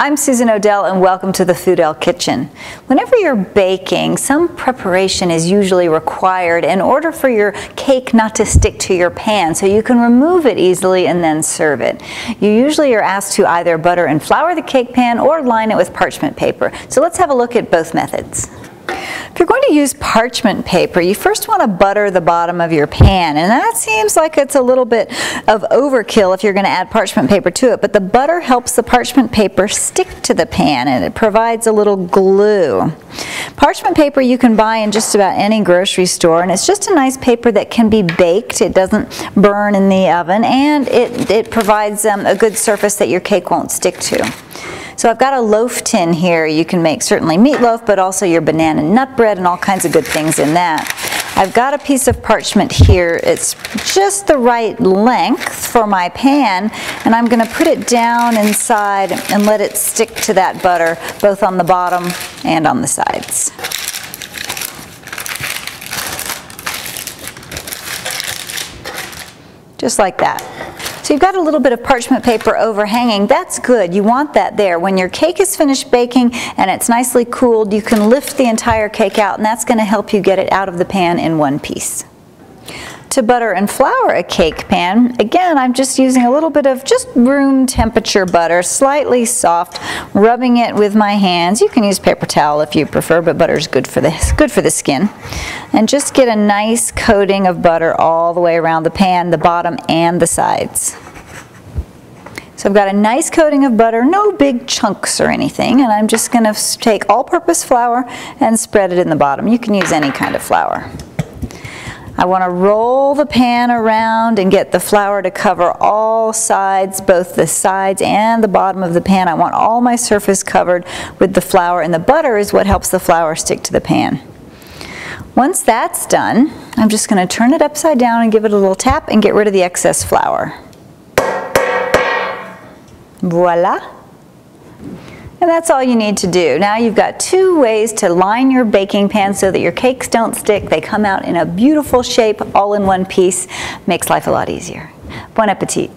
I'm Susan Odell and welcome to the Foodell Kitchen. Whenever you're baking, some preparation is usually required in order for your cake not to stick to your pan, so you can remove it easily and then serve it. You usually are asked to either butter and flour the cake pan or line it with parchment paper. So let's have a look at both methods. If you're going to use parchment paper, you first want to butter the bottom of your pan, and that seems like it's a little bit of overkill if you're going to add parchment paper to it, but the butter helps the parchment paper stick to the pan and it provides a little glue. Parchment paper you can buy in just about any grocery store, and it's just a nice paper that can be baked. It doesn't burn in the oven, and it provides a good surface that your cake won't stick to. So I've got a loaf tin here. You can make certainly meatloaf, but also your banana nut bread and all kinds of good things in that. I've got a piece of parchment here. It's just the right length for my pan, and I'm going to put it down inside and let it stick to that butter, both on the bottom and on the sides. Just like that. So you've got a little bit of parchment paper overhanging. That's good. You want that there. When your cake is finished baking and it's nicely cooled, you can lift the entire cake out, and that's going to help you get it out of the pan in one piece. To butter and flour a cake pan, again, I'm just using a little bit of just room temperature butter, slightly soft, rubbing it with my hands. You can use paper towel if you prefer, but butter is good for the skin. And just get a nice coating of butter all the way around the pan, the bottom and the sides. So I've got a nice coating of butter, no big chunks or anything, and I'm just going to take all-purpose flour and spread it in the bottom. You can use any kind of flour. I want to roll the pan around and get the flour to cover all sides, both the sides and the bottom of the pan. I want all my surface covered with the flour, and the butter is what helps the flour stick to the pan. Once that's done, I'm just going to turn it upside down and give it a little tap and get rid of the excess flour. Voila! And that's all you need to do. Now you've got two ways to line your baking pan so that your cakes don't stick. They come out in a beautiful shape all in one piece. Makes life a lot easier. Bon appetit.